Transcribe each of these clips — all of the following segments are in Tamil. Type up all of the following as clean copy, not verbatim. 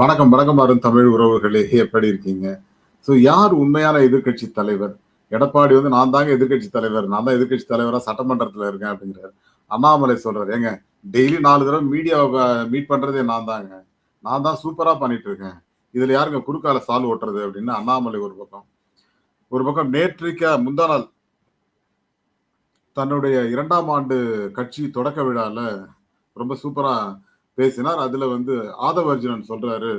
வணக்கம், வணக்கம் அருண் தமிழ் உறவுகளே! எப்படி இருக்கீங்க? யார் உண்மையான எதிர்க்கட்சி தலைவர்? எடப்பாடி வந்து நான் தாங்க எதிர்க்கட்சி தலைவர். நான் தான் எதிர்க்கட்சி தலைவரா சட்டமன்றத்துல இருக்கேன் அப்படிங்கிறாரு. அண்ணாமலை சொல்றாரு, ஏங்க டெய்லி 4 தடவ மீடியாவ மீட் பண்றதே நான் தாங்க. நான் தான் சூப்பரா பண்ணிட்டு இருக்கேன். இதுல யாருங்க குறுக்கால சால் ஓட்டுறது அப்படின்னு அண்ணாமலை ஒரு பக்கம். ஒரு பக்கம் நேற்றைக்கு முந்தா நாள் தன்னுடைய 2ஆம் ஆண்டு கட்சி தொடக்க விழால ரொம்ப சூப்பரா பேசினார். அதுல வந்து ஆதவ அர்ஜுனன் சொல்றாரு,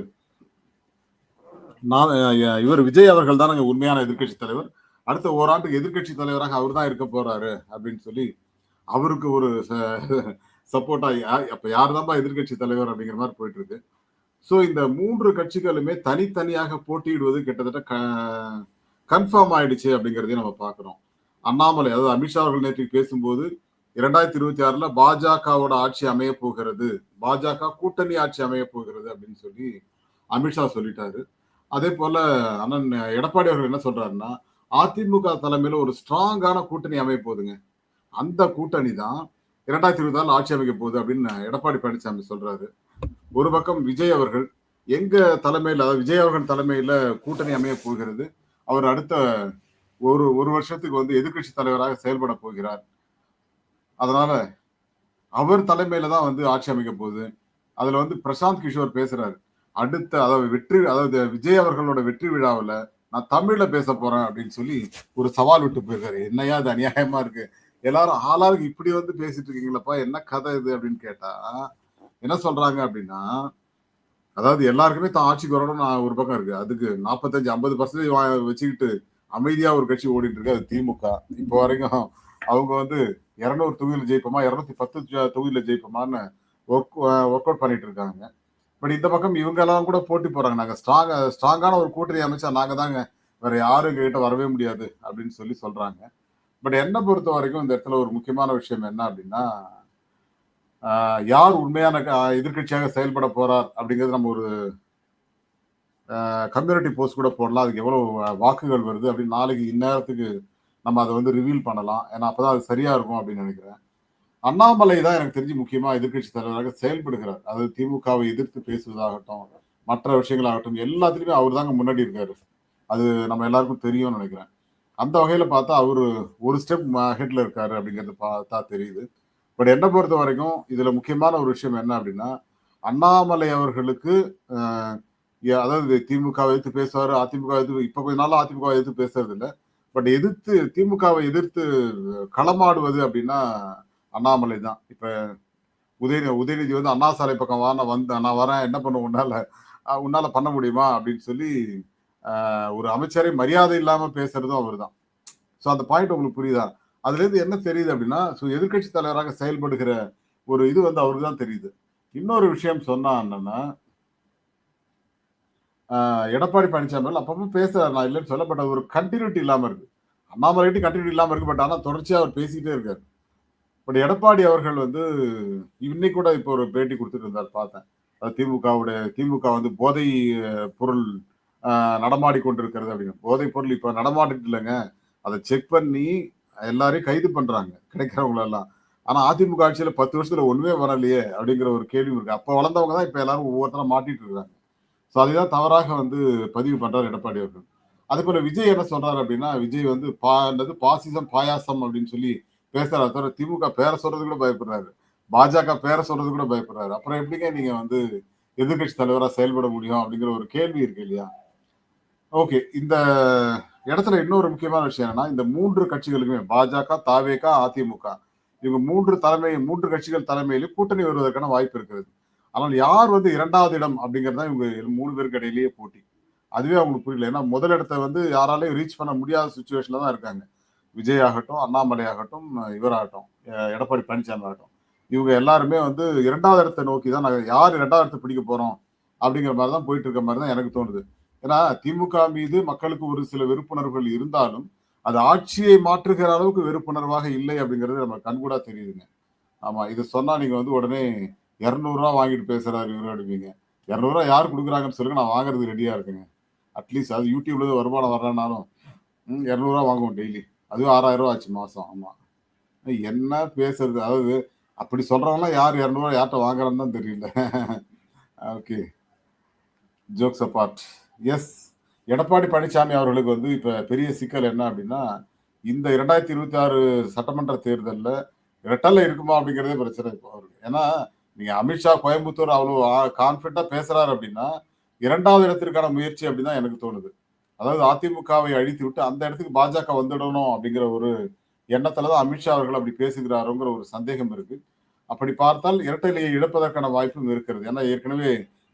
நான் இவர் விஜய் அவர்கள் தானங்க உண்மையான எதிர்க்கட்சி தலைவர். அடுத்த ஓராண்டுக்கு எதிர்க்கட்சி தலைவராக அவர் தான் இருக்க போறாரு அப்படின்னு சொல்லி அவருக்கு ஒரு சப்போர்ட்டா அப்ப யார் தான்ப்பா எதிர்க்கட்சி தலைவர் அப்படிங்கிற மாதிரி போயிட்டு இருக்கு. இந்த 3 கட்சிகளுமே தனித்தனியாக போட்டியிடுவது கிட்டத்தட்ட கன்ஃபார்ம் ஆயிடுச்சு அப்படிங்கிறதையும் நம்ம பார்க்கிறோம். அண்ணாமலை அதாவது அமித்ஷா அவர்கள் நேற்று பேசும்போது 2026ல பாஜகவோட ஆட்சி அமைய போகிறது, பாஜக கூட்டணி ஆட்சி அமைய போகிறது அப்படின்னு சொல்லி அமித்ஷா சொல்லிட்டாரு. அதே போல அண்ணன் எடப்பாடி அவர்கள் என்ன சொல்றாருன்னா, அதிமுக தலைமையில ஒரு ஸ்ட்ராங்கான கூட்டணி அமைய போகுதுங்க. அந்த கூட்டணி தான் 2026 ஆட்சி அமைக்க போகுது அப்படின்னு எடப்பாடி பழனிசாமி சொல்றாரு. ஒரு பக்கம் விஜய் அவர்கள் எங்க தலைமையில, அதாவது விஜய் அவர்கள் தலைமையில கூட்டணி அமைய போகிறது. அவர் அடுத்த ஒரு வருஷத்துக்கு வந்து எதிர்க்கட்சி தலைவராக செயல்பட போகிறார். அதனால அவர் தலைமையில தான் வந்து ஆட்சி அமைக்க போகுது. அதுல வந்து பிரசாந்த் கிஷோர் பேசுறாரு. அதாவது விஜய் அவர்களோட வெற்றி விழாவுல நான் தமிழ்ல பேச போறேன் அப்படின்னு சொல்லி ஒரு சவால் விட்டு போயிருக்காரு. என்னையா அது அநியாயமா இருக்கு. எல்லாரும் ஆளாளுக்கு இப்படி வந்து பேசிட்டு இருக்கீங்களப்பா, என்ன கதை இது அப்படின்னு கேட்டா என்ன சொல்றாங்க அப்படின்னா, அதாவது எல்லாருக்குமே தான் ஆட்சிக்கு வரணும்னு ஒரு பக்கம் இருக்கு. அதுக்கு 45-50% வச்சுக்கிட்டு அமைதியா ஒரு கட்சி ஓடிட்டு இருக்கு, அது திமுக. இப்போ வரைக்கும் அவங்க வந்து 200 தொகுதியில ஜெயிப்போமா, 210 தொகுதியில ஜெயிப்போமான்னு ஒர்க் அவுட் பண்ணிட்டு இருக்காங்க. பட் இந்த பக்கம் இவங்க எல்லாம் கூட போட்டி போறாங்க. நாங்க ஸ்ட்ராங்கான ஒரு கூட்டணி அமைச்சா நாங்க தாங்க, வேற யாரும் எங்க கிட்ட வரவே முடியாது அப்படின்னு சொல்லி சொல்றாங்க. பட் என்ன பொறுத்த வரைக்கும் இந்த இடத்துல ஒரு முக்கியமான விஷயம் என்ன அப்படின்னா, யார் உண்மையான எதிர்க்கட்சியாக செயல்பட போறார் அப்படிங்கிறது நம்ம ஒரு கம்யூனிட்டி போஸ்ட் கூட போடலாம். அதுக்கு எவ்வளவு வாக்குகள் வருது அப்படின்னு நாளைக்கு இந்நேரத்துக்கு நம்ம அதை வந்து ரிவீல் பண்ணலாம். ஏன்னா அப்பதான் அது சரியா இருக்கும் அப்படின்னு நினைக்கிறேன். அண்ணாமலை தான் எனக்கு தெரிஞ்சு முக்கியமா எதிர்க்கட்சி தலைவராக செயல்படுகிறார். அதாவது திமுகவை எதிர்த்து பேசுவதாகட்டும், மற்ற விஷயங்களாகட்டும், எல்லாத்துலயுமே அவர் தாங்க முன்னாடி இருக்காரு. அது நம்ம எல்லாருக்கும் தெரியும்னு நினைக்கிறேன். அந்த வகையில பார்த்தா அவரு ஒரு ஸ்டெப் ஹெட்ல இருக்காரு அப்படிங்கிறது பார்த்தா தெரியுது. பட் என்ன பொறுத்த வரைக்கும் இதுல முக்கியமான ஒரு விஷயம் என்ன அப்படின்னா, அண்ணாமலை அவர்களுக்கு அதாவது திமுகவை எதிர்த்து பேசுவாரு, அதிமுக எதிர்த்து இப்ப கொஞ்ச நாளா அதிமுக எதிர்த்து பேசுறது இல்ல. பட் திமுகவை எதிர்த்து களமாடுவது அப்படின்னா அண்ணாமலை தான். இப்ப உதயநிதி வந்து அண்ணா சாலை பக்கம் வா, நான் வரேன், என்ன பண்ண உன்னால பண்ண முடியுமா அப்படின்னு சொல்லி ஒரு அமைச்சரை மரியாதை இல்லாம பேசுறதும் அவர் தான். அந்த பாயிண்ட் உங்களுக்கு புரியுதா? அதுல இருந்து என்ன தெரியுது அப்படின்னா, எதிர்க்கட்சி தலைவராக செயல்படுகிற ஒரு இது வந்து அவருக்கு தான் தெரியுது. இன்னொரு விஷயம் சொன்னா என்னன்னா, எடப்பாடி பழனிசாமி அப்பப்ப பேசுறாரு, நான் இல்லைன்னு சொல்ல, பட் அது ஒரு கண்டினியூட்டி இல்லாம இருக்கு. அண்ணாமலை கண்டினியூட்டி இல்லாம இருக்கு, பட் ஆனா தொடர்ச்சியா அவர் பேசிக்கிட்டே இருக்காரு. பட் எடப்பாடி அவர்கள் வந்து இன்னைக்கு கூட இப்போ ஒரு பேட்டி கொடுத்துட்டு இருந்தார், பார்த்தேன். திமுக வந்து போதை பொருள் நடமாடி கொண்டிருக்கிறது அப்படின்னு. போதை பொருள் இப்ப நடமாடிட்டு இல்லைங்க, அதை செக் பண்ணி எல்லாரையும் கைது பண்றாங்க கிடைக்கிறவங்க எல்லாம். ஆனா அதிமுக ஆட்சியில 10 வருஷத்துல ஒண்ணுமே வரலையே அப்படிங்கிற ஒரு கேள்வி இருக்கு. அப்ப வளர்ந்தவங்க தான் இப்ப எல்லாரும் ஒவ்வொருத்தரும் மாட்டிட்டு இருக்காங்க. அதுதான் தவறாக வந்து பதிவு பண்றாரு எடப்பாடி அவர்கள். அதே போல விஜய் என்ன சொல்றாரு அப்படின்னா, விஜய் வந்து பாசிசம் பாயாசம் அப்படின்னு சொல்லி பேசுறாரு தவிர திமுக பேரை சொல்றது கூட பயப்படுறாரு, பாஜக பேரை சொல்றது கூட பயப்படுறாரு. அப்புறம் எப்படிங்க நீங்க வந்து எதிர்க்கட்சி தலைவரா செயல்பட முடியும் அப்படிங்கிற ஒரு கேள்வி இருக்கு இல்லையா? ஓகே, இந்த இடத்துல இன்னொரு முக்கியமான விஷயம் என்னன்னா, இந்த 3 கட்சிகளுக்குமே பாஜக, தாவேகா, அதிமுக இவங்க 3 கட்சிகள் தலைமையிலும் கூட்டணி வருவதற்கான வாய்ப்பு இருக்கிறது. ஆனால் யார் வந்து 2வது இடம் அப்படிங்கிறது தான் இவங்க 3 பேருக்கு இடையிலேயே போட்டி. அதுவே அவங்களுக்கு புரியல. ஏன்னா முதல் இடத்தை வந்து யாராலையும் ரீச் பண்ண முடியாத சுச்சுவேஷன்ல தான் இருக்காங்க. விஜய் ஆகட்டும், அண்ணாமலை ஆகட்டும், இவராகட்டும், எடப்பாடி பழனிசாமி ஆகட்டும், இவங்க எல்லாருமே வந்து 2வது இடத்தை நோக்கி தான் நாங்க யார் 2வது இடத்தை பிடிக்க போறோம் அப்படிங்கிற மாதிரி தான் போயிட்டு இருக்க மாதிரி தான் எனக்கு தோணுது. ஏன்னா திமுக மீது மக்களுக்கு ஒரு சில வெறுப்புணர்வுகள் இருந்தாலும் அது ஆட்சியை மாற்றுகிற அளவுக்கு வெறுப்புணர்வாக இல்லை அப்படிங்கிறது நம்ம கண்கூடா தெரியுதுங்க. ஆமா, இது சொன்னா நீங்க வந்து உடனே 200 வாங்கிட்டு பேசுறாரு இவரு அப்படிங்க. 200 யார் கொடுக்குறாங்கன்னு சொல்லுங்க, நான் வாங்குறதுக்கு ரெடியா இருக்குங்க. அட்லீஸ்ட் அது யூடியூப்ல வருமானம் வரலனாலும் 200 வாங்குவோம் டெய்லி. அதுவும் 6000 ஆச்சு மாசம். ஆமா, என்ன பேசுறது? அதாவது அப்படி சொல்றவங்கலாம் யார் 200 யார்கிட்ட வாங்குறான்னு தான் தெரியல. Okay. Jokes apart. Yes. Edappadi Palaniswami அவர்களுக்கு வந்து இப்ப பெரிய சிக்கல் என்ன அப்படின்னா, இந்த 2026 சட்டமன்ற தேர்தல்ல ரெட்டலை இருக்குமா அப்படிங்கிறதே பிரச்சனை இப்போ அவருக்கு. ஏன்னா, நீங்க அமித்ஷா கோயம்புத்தூர் அவ்வளோ கான்ஃபிடென்ட்டா பேசுறாரு அப்படின்னா, 2வது இடத்திற்கான முயற்சி அப்படின்னு தான் எனக்கு தோணுது. அதாவது அதிமுகவை அழித்துவிட்டு அந்த இடத்துக்கு பாஜக வந்துடணும் அப்படிங்கிற ஒரு எண்ணத்துல தான் அமித்ஷா அவர்கள் அப்படி பேசுகிறாருங்கிற ஒரு சந்தேகம் இருக்கு. அப்படி பார்த்தால் இரட்டை இலையை இழப்பதற்கான வாய்ப்பும் இருக்கிறது. ஏன்னா ஏற்கனவே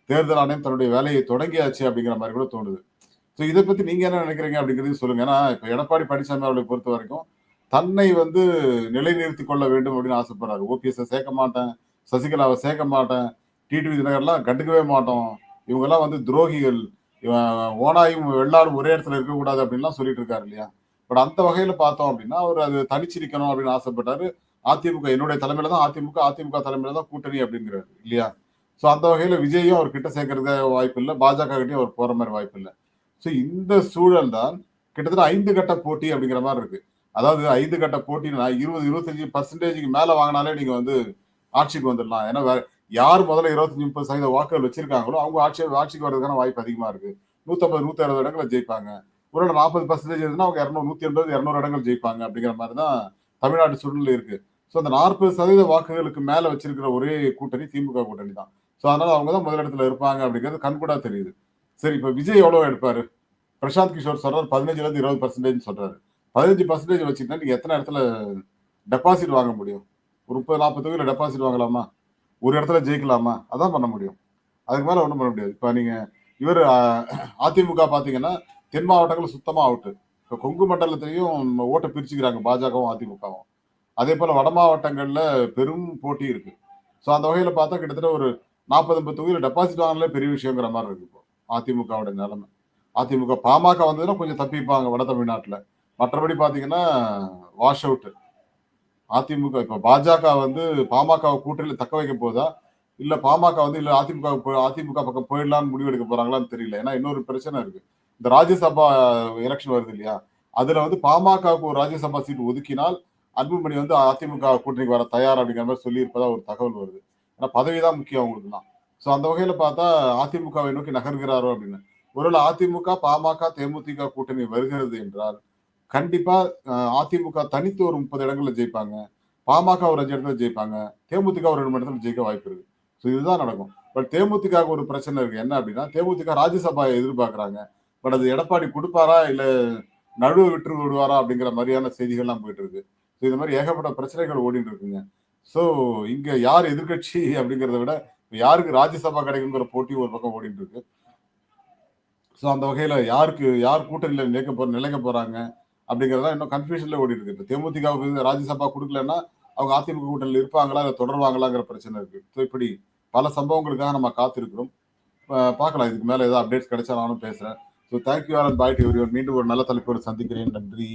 தேர்தல் ஆணையம் தன்னுடைய வேலையை தொடங்கியாச்சு அப்படிங்கிற மாதிரி கூட தோணுது. ஸோ இதை பத்தி நீங்க என்ன நினைக்கிறீங்க அப்படிங்கிறதையும் சொல்லுங்க. ஏன்னா இப்ப எடப்பாடி பழனிசாமி அவர்களை பொறுத்த வரைக்கும் தன்னை வந்து நிலைநிறுத்திக் கொள்ள வேண்டும் அப்படின்னு ஆசைப்படுறாரு. ஓபிஎஸ் சேர்க்க மாட்டேன், சசிகலாவை சேர்க்க மாட்டேன், டிடிவி தினகர்லாம் கண்டுக்கவே மாட்டோம், இவங்கெல்லாம் வந்து துரோகிகள், இவன் ஓனாயும் வெள்ளாடும் ஒரே இடத்துல இருக்கக்கூடாது அப்படின்லாம் சொல்லிட்டு இருக்காரு இல்லையா? பட் அந்த வகையில பார்த்தோம் அப்படின்னா அவர் அது தனிச்சிருக்கணும் அப்படின்னு ஆசைப்பட்டாரு. அதிமுக என்னுடைய தலைமையில தான் அதிமுக தலைமையில தான் கூட்டணி அப்படிங்கிறாரு இல்லையா? ஸோ அந்த வகையில விஜயும் அவர் கிட்ட சேர்க்கறது வாய்ப்பு இல்லை, பாஜக கிட்டயும் அவர் போற மாதிரி வாய்ப்பு இல்லை. ஸோ இந்த சூழல் தான் கிட்டத்தட்ட 5 கட்ட போட்டி அப்படிங்கிற மாதிரி இருக்கு. அதாவது 5 கட்ட போட்டினா 20, 25% மேல வாங்கினாலே நீங்க வந்து ஆட்சிக்கு வந்துடலாம். ஏன்னா யார் முதல்ல 25, 30% வாக்குகள் வச்சிருக்காங்களோ அவங்க ஆட்சிக்கு வர்றதுக்கான வாய்ப்பு அதிகமா இருக்கு. 150, 160 இடங்களை ஜெயிப்பாங்க. ஒருவேளை 40% இருந்தா அவங்க 200, 180, 200 இடங்கள் ஜெயிப்பாங்க அப்படிங்கிற மாதிரி தான் தமிழ்நாட்டு சூழ்நிலை இருக்கு. ஸோ அந்த 40% வாக்குகளுக்கு மேல வச்சிருக்கிற ஒரே கூட்டணி திமுக கூட்டணி தான். ஸோ அதனால அவங்க தான் முதலிடத்துல இருப்பாங்க அப்படிங்கிறது கண்கூடா தெரியுது. சரி, இப்ப விஜய் எவ்வளவு எடுப்பாரு? பிரசாந்த் கிஷோர் சொல்றாரு 15ல இருந்து 20% சொல்றாரு. 15% வச்சுக்கிட்டா நீங்க எத்தனை இடத்துல டெபாசிட் வாங்க முடியும்? ஒரு 30, 40 தொகுதியில டெபாசிட் வாங்கலாமா? ஒரு இடத்துல ஜெயிக்கலாமா? அதான் பண்ண முடியும். அதுக்கு மேல ஒண்ணும் பண்ண முடியாது. இப்ப நீங்க இவர் அதிமுக பாத்தீங்கன்னா தென் மாவட்டங்கள் சுத்தமா அவுட்டு. இப்ப கொங்கு மண்டலத்திலையும் ஓட்டை பிரிச்சுக்கிறாங்க பாஜகவும் அதிமுகவும். அதே போல வட மாவட்டங்கள்ல பெரும் போட்டி இருக்கு. ஸோ அந்த வகையில பார்த்தா கிட்டத்தட்ட ஒரு 40, 50 தொகுதியில டெபாசிட் வாங்கினாலே பெரிய விஷயங்கிற மாதிரி இருக்கு இப்போ அதிமுகவோட நிலைமை. அதிமுக பாமக வந்ததுன்னா கொஞ்சம் தப்பிப்பாங்க வட தமிழ்நாட்டுல. மற்றபடி பாத்தீங்கன்னா வாஷ் அவுட். அதிமுக இப்ப பாஜக வந்து பாமக கூட்டணியில தக்க வைக்க போதா, இல்ல பாமக வந்து இல்ல அதிமுக பக்கம் போயிடலாம்னு முடிவெடுக்க போறாங்களான்னு தெரியல. ஏன்னா இன்னொரு பிரச்சனை இருக்கு. இந்த ராஜ்யசபா எலெக்ஷன் வருது இல்லையா? அதுல வந்து பாமகவுக்கு ஒரு ராஜ்யசபா சீட் ஒதுக்கினால் அன்புமணி வந்து அதிமுக கூட்டணிக்கு வர தயார் அப்படிங்கிற மாதிரி சொல்லி இருப்பதா ஒரு தகவல் வருது. ஏன்னா பதவிதான் முக்கியம் அவங்களுக்குலாம். ஸோ அந்த வகையில பார்த்தா அதிமுகவை நோக்கி நகர்கிறாரோ அப்படின்னு. ஒருவேளை அதிமுக, பாமக, தேமுதிக கூட்டணி வருகிறது என்றால் கண்டிப்பா அதிமுக தனித்து ஒரு 30 இடங்கள்ல ஜெயிப்பாங்க. பாமக ஒரு 5 இடத்துல ஜெயிப்பாங்க. தேமுதிக ஒரு 2 இடத்துல ஜெயிக்க வாய்ப்பு இருக்கு. ஸோ இதுதான் நடக்கும். பட் தேமுதிகவுக்கு ஒரு பிரச்சனை இருக்கு. என்ன அப்படின்னா தேமுதிக ராஜ்யசபாவை எதிர்பார்க்கறாங்க. பட் அது எடப்பாடி கொடுப்பாரா இல்ல நழுவ விட்டு விடுவாரா அப்படிங்கிற மாதிரியான செய்திகள்லாம் போயிட்டு இருக்கு. ஸோ இந்த மாதிரி ஏகப்பட்ட பிரச்சனைகள் ஓடிட்டு இருக்குங்க. ஸோ இங்க யார் எதிர்க்கட்சி அப்படிங்கிறத விட யாருக்கு ராஜ்யசபா கிடைக்குங்கிற போட்டி ஒரு பக்கம் ஓடிட்டு இருக்கு. ஸோ அந்த வகையில யார் கூட்டணியில நிலைக்க போறாங்க அப்படிங்கிறதா இன்னும் கன்ஃபியூஷன்ல ஓடிட்டு இருக்கு. இப்போ தேமுதிகவுக்கு ராஜ்யசபா கொடுக்கலன்னா அவங்க அதிமுக கூட்டணியில் இருப்பாங்களா இல்லை தொடர்வாங்களாங்கிற பிரச்சனை இருக்கு. ஸோ இப்படி பல சம்பவங்களுக்காக நம்ம காத்திருக்கிறோம். பார்க்கலாம், இதுக்கு மேல ஏதாவது அப்டேட்ஸ் கிடைச்சா நானும் பேசுறேன். So thank you all and bye to everyone. மீண்டும் ஒரு நல்ல தலைப்போடு சந்திக்கிறேன். நன்றி.